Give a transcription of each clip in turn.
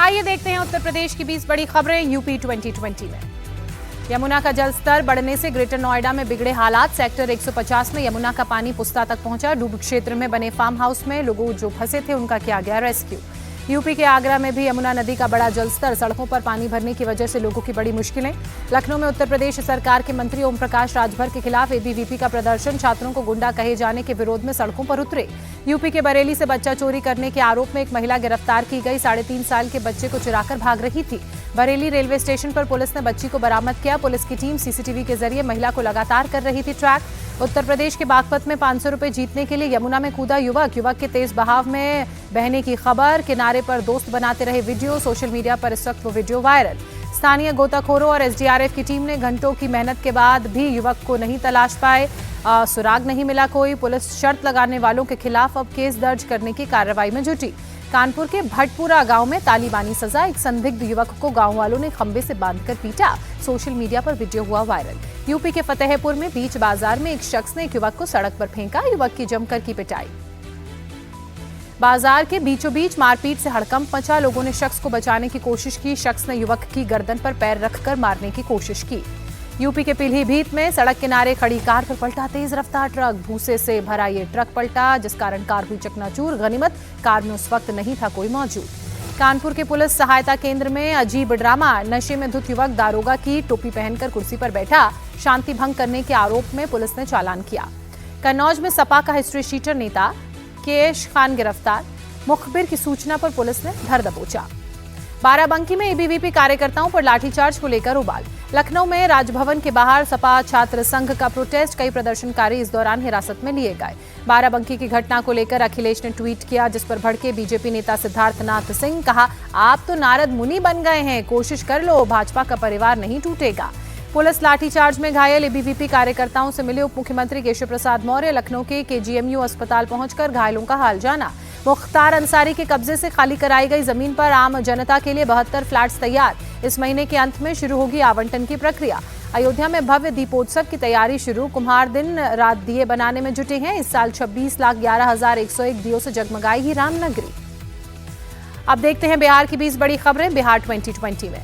आइए देखते हैं उत्तर प्रदेश की 20 बड़ी खबरें यूपी 2020 में। यमुना का जलस्तर बढ़ने से ग्रेटर नोएडा में बिगड़े हालात। सेक्टर 150 में यमुना का पानी पुस्ता तक पहुंचा। डूब क्षेत्र में बने फार्म हाउस में लोगों जो फंसे थे उनका किया गया रेस्क्यू। यूपी के आगरा में भी यमुना नदी का बड़ा जलस्तर। सड़कों पर पानी भरने की वजह से लोगों की बड़ी मुश्किलें। लखनऊ में उत्तर प्रदेश सरकार के मंत्री ओम प्रकाश राजभर के खिलाफ एबीवीपी का प्रदर्शन। छात्रों को गुंडा कहे जाने के विरोध में सड़कों पर उतरे। यूपी के बरेली से बच्चा चोरी करने के आरोप में एक महिला गिरफ्तार की गई। 3.5 साल के बच्चे को चुराकर भाग रही थी। बरेली रेलवे स्टेशन पर पुलिस ने बच्ची को बरामद किया। पुलिस की टीम सीसीटीवी के जरिए महिला को लगातार कर रही थी ट्रैक। उत्तर प्रदेश के बागपत में 500 रुपए जीतने के लिए यमुना में कूदा युवक के तेज बहाव में बहने की खबर। किनारे पर दोस्त बनाते रहे वीडियो। सोशल मीडिया पर इस वक्त वो वीडियो वायरल। स्थानीय गोताखोरों और एसडीआरएफ की टीम ने घंटों की मेहनत के बाद भी युवक को नहीं तलाश पाए। सुराग नहीं मिला कोई। पुलिस शर्त लगाने वालों के खिलाफ अब केस दर्ज करने की कार्रवाई में जुटी। कानपुर के भटपुरा गांव में तालिबानी सजा। एक संदिग्ध युवक को गांव वालों ने खंबे से बांधकर पीटा। सोशल मीडिया पर वीडियो हुआ वायरल। यूपी के फतेहपुर में बीच बाजार में एक शख्स ने एक युवक को सड़क पर फेंका। युवक की जमकर की पिटाई। बाजार के बीचों बीच मारपीट से हड़कंप मचा। लोगों ने शख्स को बचाने की कोशिश की। शख्स ने युवक की गर्दन पर पैर रखकर मारने की कोशिश की। यूपी के पीलीभीत में सड़क किनारे खड़ी कार पर पलटा तेज रफ्तार ट्रक। भूसे से भरा ये ट्रक पलटा जिस कारण कार हुई चकनाचूर। गनीमत कार में उस वक्त नहीं था कोई मौजूद। कानपुर के पुलिस सहायता केंद्र में अजीब ड्रामा। नशे में धुत युवक दारोगा की टोपी पहनकर कुर्सी पर बैठा। शांति भंग करने के आरोप में पुलिस ने चालान किया। कन्नौज में सपा का हिस्ट्री शीटर नेता केश खान गिरफ्तार। मुखबिर की सूचना पर पुलिस ने धर दबोचा। बाराबंकी में एबीवीपी कार्यकर्ताओं पर लाठीचार्ज को लेकर उबाल। लखनऊ में राजभवन के बाहर सपा छात्र संघ का प्रोटेस्ट। कई प्रदर्शनकारी इस दौरान हिरासत में लिए गए। बाराबंकी की घटना को लेकर अखिलेश ने ट्वीट किया जिस पर भड़के बीजेपी नेता सिद्धार्थनाथ सिंह। कहा, आप तो नारद मुनि बन गए हैं, कोशिश कर लो, भाजपा का परिवार नहीं टूटेगा। पुलिस लाठीचार्ज में घायल एबीवीपी कार्यकर्ताओं से मिले उप मुख्यमंत्री केशव प्रसाद मौर्य। लखनऊ के केजीएमयू अस्पताल पहुंचकर घायलों का हाल जाना। मुख्तार अंसारी के कब्जे से खाली कराई गई जमीन पर आम जनता के लिए 72 फ्लैट्स तैयार। इस महीने के अंत में शुरू होगी आवंटन की प्रक्रिया। अयोध्या में भव्य दीपोत्सव की तैयारी शुरू। कुम्हार दिन रात दिए बनाने में जुटे हैं। इस साल 26,11,101 दियों से जगमगाएगी रामनगरी। अब देखते हैं बिहार की 20 बड़ी खबरें बिहार 2020 में।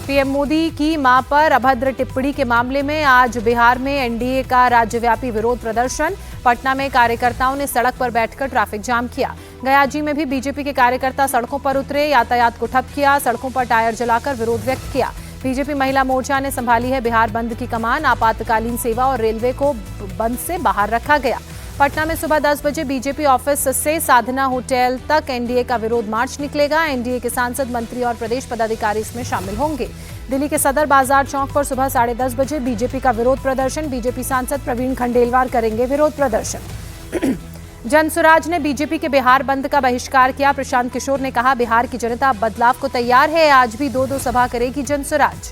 पीएम मोदी की मां पर अभद्र टिप्पणी के मामले में आज बिहार में एनडीए का राज्यव्यापी विरोध प्रदर्शन। पटना में कार्यकर्ताओं ने सड़क पर बैठकर ट्रैफिक जाम किया। गयाजी में भी बीजेपी के कार्यकर्ता सड़कों पर उतरे। यातायात को ठप किया। सड़कों पर टायर जलाकर विरोध व्यक्त किया। बीजेपी महिला मोर्चा ने संभाली है बिहार बंद की कमान। आपातकालीन सेवा और रेलवे को बंद से बाहर रखा गया। पटना में सुबह 10 बजे बीजेपी ऑफिस से साधना होटल तक एनडीए का विरोध मार्च निकलेगा। एनडीए के सांसद, मंत्री और प्रदेश पदाधिकारी इसमें शामिल होंगे। दिल्ली के सदर बाजार चौक पर सुबह 10:30 बजे बीजेपी का विरोध प्रदर्शन। बीजेपी सांसद प्रवीण खंडेलवाल करेंगे विरोध प्रदर्शन। जनसुराज ने बीजेपी के बिहार बंद का बहिष्कार किया। प्रशांत किशोर ने कहा, बिहार की जनता बदलाव को तैयार है। आज भी 2-2 सभा करेगी जनसुराज।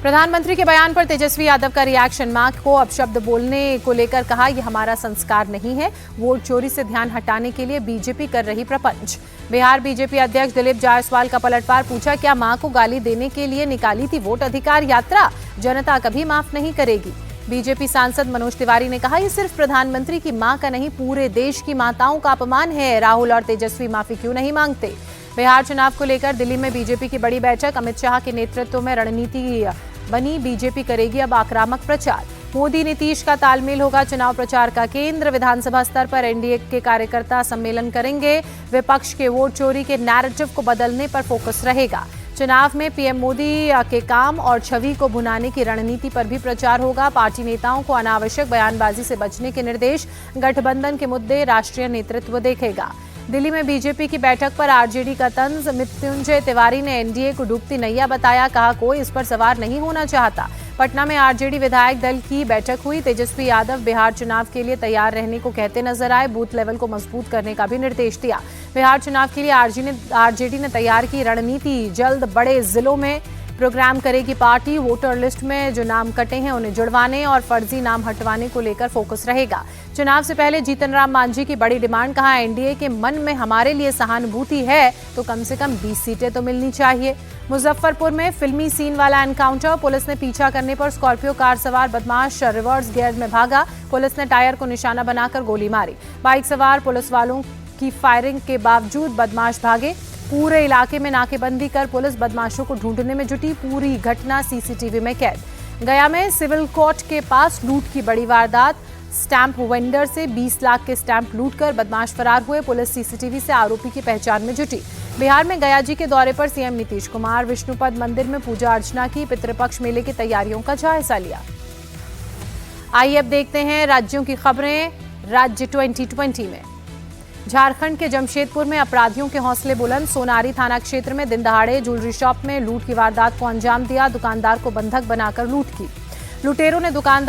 प्रधानमंत्री के बयान पर तेजस्वी यादव का रिएक्शन। मां को अपशब्द बोलने को लेकर कहा, यह हमारा संस्कार नहीं है। वोट चोरी से ध्यान हटाने के लिए बीजेपी कर रही प्रपंच। बिहार बीजेपी अध्यक्ष दिलीप जायसवाल का पलटवार। पूछा, क्या मां को गाली देने के लिए निकाली थी वोट अधिकार यात्रा? जनता कभी माफ नहीं करेगी। बीजेपी सांसद मनोज तिवारी ने कहा, यह सिर्फ प्रधानमंत्री की मां का नहीं, पूरे देश की माताओं का अपमान है। राहुल और तेजस्वी माफी क्यों नहीं मांगते? बिहार चुनाव को लेकर दिल्ली में बीजेपी की बड़ी बैठक। अमित शाह के नेतृत्व में रणनीति बनी। बीजेपी करेगी अब आक्रामक प्रचार। मोदी नीतीश का तालमेल होगा चुनाव प्रचार का केंद्र। विधानसभा स्तर पर एनडीए के कार्यकर्ता सम्मेलन करेंगे। विपक्ष के वोट चोरी के नैरेटिव को बदलने पर फोकस रहेगा। चुनाव में पीएम मोदी के काम और छवि को भुनाने की रणनीति पर भी प्रचार होगा। पार्टी नेताओं को अनावश्यक बयानबाजी से बचने के निर्देश। गठबंधन के मुद्दे राष्ट्रीय नेतृत्व देखेगा। दिल्ली में बीजेपी की बैठक पर आरजेडी का तंज। मृत्युंजय तिवारी ने एनडीए को डूबती नैया बताया। कहा, कोई इस पर सवार नहीं होना चाहता। पटना में आरजेडी विधायक दल की बैठक हुई। तेजस्वी यादव बिहार चुनाव के लिए तैयार रहने को कहते नजर आए। बूथ लेवल को मजबूत करने का भी निर्देश दिया। बिहार चुनाव के लिए आरजेडी ने तैयार की रणनीति। जल्द बड़े जिलों में प्रोग्राम करेगी पार्टी। वोटर लिस्ट में जो नाम कटे हैं उन्हें जुड़वाने और फर्जी नाम हटवाने को लेकर फोकस रहेगा। चुनाव से पहले जीतन राम मांझी की बड़ी डिमांड। कहा, एनडीए के मन में हमारे लिए सहानुभूति है तो कम से कम 20 सीटें तो मिलनी चाहिए। मुजफ्फरपुर में फिल्मी सीन वाला एनकाउंटर। पुलिस ने पीछा करने पर स्कॉर्पियो कार सवार बदमाश रिवर्स गियर में भागा। पुलिस ने टायर को निशाना बनाकर गोली मारी। बाइक सवार पुलिस वालों की फायरिंग के बावजूद बदमाश भागे। पूरे इलाके में नाकेबंदी कर पुलिस बदमाशों को ढूंढने में जुटी। पूरी घटना सीसीटीवी में कैद। गया में सिविल कोर्ट के पास लूट की बड़ी वारदात। स्टैंप वेंडर से 20 लाख के स्टैंप लूटकर बदमाश फरार हुए। पुलिस सीसीटीवी से आरोपी की पहचान में जुटी। बिहार में गया जी के दौरे पर सीएम नीतीश कुमार विष्णुपद मंदिर में पूजा अर्चना की। पितृपक्ष मेले की तैयारियों का जायजा लिया। आइए अब देखते हैं राज्यों की खबरें। राज्य 2020 में झारखंड के जमशेदपुर में अपराधियों के हौसले बुलंद। सोनारी थाना क्षेत्र में दिन दहाड़े ज्वेलरी शॉप में लूट की वारदात को अंजाम दिया। दुकानदार को बंधक बनाकर लूट की। लुटेरों ने दुकान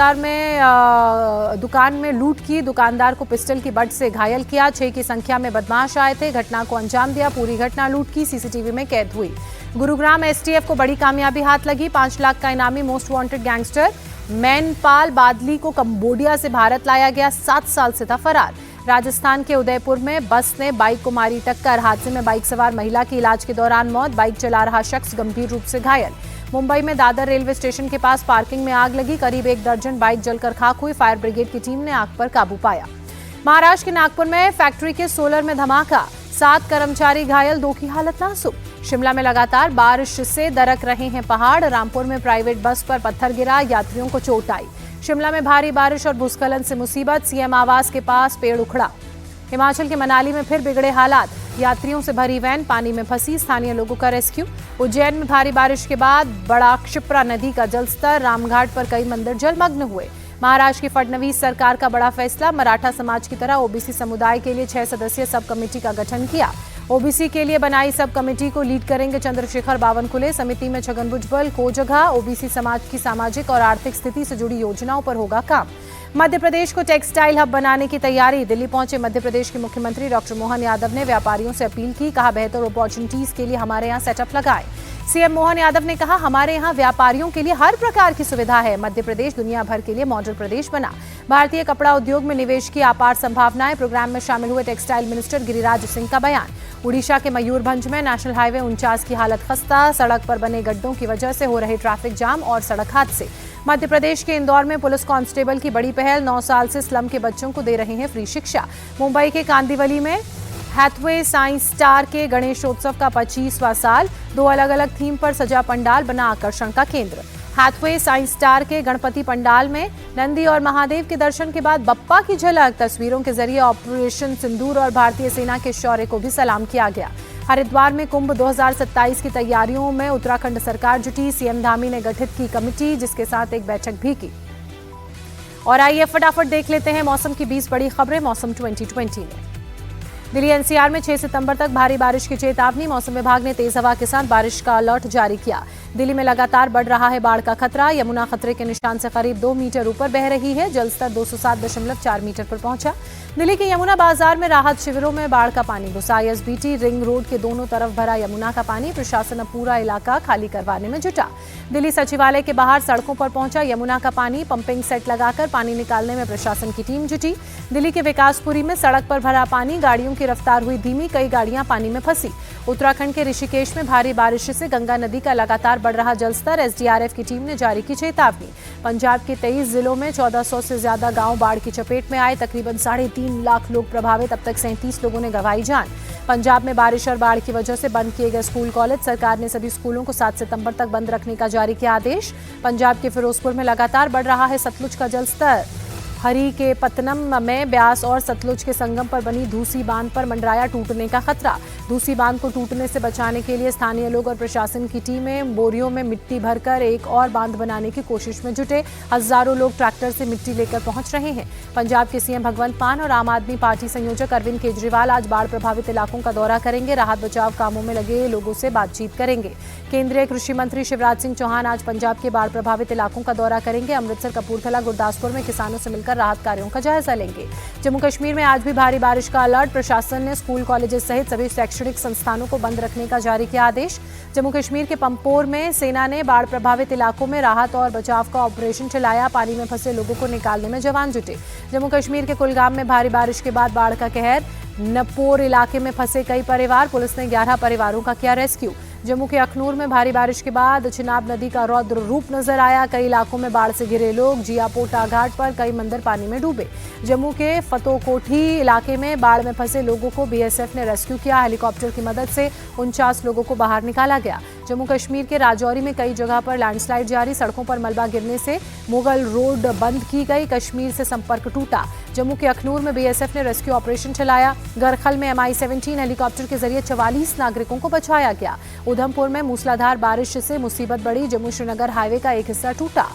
में लूट की। दुकानदार को पिस्टल की बट से घायल किया। 6 की संख्या में बदमाश आए थे। घटना को अंजाम दिया। पूरी घटना लूट की सीसीटीवी में कैद हुई। गुरुग्राम एसटीएफ को बड़ी कामयाबी हाथ लगी। 5 लाख का इनामी मोस्ट वांटेड गैंगस्टर मैनपाल बादली को कंबोडिया से भारत लाया गया। 7 साल से था फरार। राजस्थान के उदयपुर में बस ने बाइक को मारी टक्कर। हादसे में बाइक सवार महिला की इलाज के दौरान मौत। बाइक चला रहा शख्स गंभीर रूप से घायल। मुंबई में दादर रेलवे स्टेशन के पास पार्किंग में आग लगी। करीब 1 दर्जन बाइक जलकर खाक हुई। फायर ब्रिगेड की टीम ने आग पर काबू पाया। महाराष्ट्र के नागपुर में फैक्ट्री के सोलर में धमाका। 7 कर्मचारी घायल, 2 की हालत नाजुक। शिमला में लगातार बारिश से दरक रहे हैं पहाड़। रामपुर में प्राइवेट बस पर पत्थर गिरा, यात्रियों को चोट आई। शिमला में भारी बारिश और भूस्खलन से मुसीबत। सीएम आवास के पास पेड़ उखड़ा। हिमाचल के मनाली में फिर बिगड़े हालात। यात्रियों से भरी वैन पानी में फंसी, स्थानीय लोगों का रेस्क्यू। उज्जैन में भारी बारिश के बाद बड़ा क्षिप्रा नदी का जलस्तर। रामघाट पर कई मंदिर जलमग्न हुए। महाराष्ट्र की फडणवीस सरकार का बड़ा फैसला। मराठा समाज की तरह ओबीसी समुदाय के लिए 6 सदस्यीय सब कमेटी का गठन किया। ओबीसी के लिए बनाई सब कमेटी को लीड करेंगे चंद्रशेखर बावनकुले। समिति में छगन भुजबल को जगह। ओबीसी समाज की सामाजिक और आर्थिक स्थिति से जुड़ी योजनाओं पर होगा काम। मध्य प्रदेश को टेक्सटाइल हब बनाने की तैयारी। दिल्ली पहुंचे मध्य प्रदेश के मुख्यमंत्री डॉक्टर मोहन यादव ने व्यापारियों से अपील की। कहा, बेहतर अपॉर्चुनिटीज के लिए हमारे यहां सेटअप लगाएं। सीएम मोहन यादव ने कहा, हमारे यहां व्यापारियों के लिए हर प्रकार की सुविधा है। मध्य प्रदेश दुनिया भर के लिए मॉडल प्रदेश बना। भारतीय कपड़ा उद्योग में निवेश की अपार संभावनाएं। प्रोग्राम में शामिल हुए टेक्सटाइल मिनिस्टर गिरिराज सिंह का बयान। उड़ीसा के मयूरभंज में नेशनल हाईवे 49 की हालत खस्ता। सड़क पर बने गड्ढों की वजह से हो रहे ट्रैफिक जाम और सड़क हादसे। मध्य प्रदेश के इंदौर में पुलिस कांस्टेबल की बड़ी पहल। 9 साल से स्लम के बच्चों को दे रहे हैं फ्री शिक्षा। मुंबई के कांदिवली में हैथवे साइंस स्टार के गणेशोत्सव का 25वां साल। 2 अलग अलग थीम पर सजा पंडाल बना आकर्षण का केंद्र। हैथवे साइंस स्टार के गणपति पंडाल में नंदी और महादेव के दर्शन के बाद बप्पा की झलक। तस्वीरों के जरिए ऑपरेशन सिंदूर और भारतीय सेना के शौर्य को भी सलाम किया गया। हरिद्वार में कुंभ 2027 की तैयारियों में उत्तराखंड सरकार जुटी। सीएम धामी ने गठित की कमेटी, जिसके साथ एक बैठक भी की। और आइए फटाफट देख लेते हैं मौसम की 20 बड़ी खबरें मौसम 2020 में। दिल्ली एनसीआर में 6 सितंबर तक भारी बारिश की चेतावनी। मौसम विभाग ने तेज हवा के साथ बारिश का अलर्ट जारी किया। दिल्ली में लगातार बढ़ रहा है बाढ़ का खतरा। यमुना खतरे के निशान से करीब 2 मीटर ऊपर बह रही है। जलस्तर 207.4 मीटर पर पहुंचा। दिल्ली के यमुना बाजार में राहत शिविरों में बाढ़ का पानी घुसा। एसबीटी रिंग रोड के दोनों तरफ भरा यमुना का पानी। प्रशासन अब पूरा इलाका खाली करवाने में जुटा। दिल्ली सचिवालय के बाहर सड़कों पर पहुंचा यमुना का पानी। पंपिंग सेट लगाकर पानी निकालने में प्रशासन की टीम जुटी। दिल्ली के विकासपुरी में सड़क पर भरा पानी। गाड़ियों की रफ्तार हुई धीमी, कई गाड़ियां पानी में फंसी। उत्तराखंड के ऋषिकेश में भारी बारिश से गंगा नदी का लगातार बढ़ रहा जलस्तर। एसडीआरएफ की टीम ने जारी की चेतावनी। पंजाब के 23 जिलों में 1400 से ज्यादा गांव बाढ़ की चपेट में आए। तकरीबन 3.5 लाख लोग प्रभावित। अब तक 37 लोगों ने गंवाई जान। पंजाब में बारिश और बाढ़ की वजह से बंद किए गए स्कूल कॉलेज। सरकार ने सभी स्कूलों को 7 सितंबर तक बंद रखने का जारी किया आदेश। पंजाब के फिरोजपुर में लगातार बढ़ रहा है सतलुज का जलस्तर। हरी के पतनम में ब्यास और सतलुज के संगम पर बनी धूसी बांध पर मंडराया टूटने का खतरा। धूसी बांध को टूटने से बचाने के लिए स्थानीय लोग और प्रशासन की टीमें बोरियों में मिट्टी भरकर एक और बांध बनाने की कोशिश में जुटे। हजारों लोग ट्रैक्टर से मिट्टी लेकर पहुंच रहे हैं। पंजाब के सीएम भगवंत मान और आम आदमी पार्टी संयोजक अरविंद केजरीवाल आज बाढ़ प्रभावित इलाकों का दौरा करेंगे। राहत बचाव कामों में लगे लोगों से बातचीत करेंगे। केंद्रीय कृषि मंत्री शिवराज सिंह चौहान आज पंजाब के बाढ़ प्रभावित इलाकों का दौरा करेंगे। अमृतसर, कपूरथला, गुरदासपुर में किसानों से मिलकर राहत कार्यों का जायजा लेंगे। जम्मू कश्मीर में आज भी भारी बारिश का अलर्ट। प्रशासन ने स्कूल, कॉलेजेस सहित सभी शैक्षणिक संस्थानों को बंद रखने का जारी किया आदेश। जम्मू कश्मीर के पंपोर में सेना ने बाढ़ प्रभावित इलाकों में राहत और बचाव का ऑपरेशन चलाया। पानी में फंसे लोगों को निकालने में जवान जुटे। जम्मू कश्मीर के कुलगाम में भारी बारिश के बाद बाढ़ का कहर। नपोर इलाके में फंसे कई परिवार। पुलिस ने 11 परिवारों का किया रेस्क्यू। जम्मू के अखनूर में भारी बारिश के बाद चिनाब नदी का रौद्र रूप नजर आया। कई इलाकों में बाढ़ से घिरे लोग। जियापोटा घाट पर कई मंदिर पानी में डूबे। जम्मू के फतोकोठी इलाके में बाढ़ में फंसे लोगों को बीएसएफ ने रेस्क्यू किया। हेलीकॉप्टर की मदद से 49 लोगों को बाहर निकाला गया। जम्मू कश्मीर के राजौरी में कई जगह पर लैंडस्लाइड जारी। सड़कों पर मलबा गिरने से मुगल रोड बंद की गई। कश्मीर से संपर्क टूटा। जम्मू के अखनूर में बीएसएफ ने रेस्क्यू ऑपरेशन चलाया। गरखल में MI-17 हेलीकॉप्टर के जरिए 44 नागरिकों को बचाया गया। उधमपुर में मूसलाधार बारिश से मुसीबत बढ़ी। जम्मू श्रीनगर हाईवे का एक हिस्सा टूटा।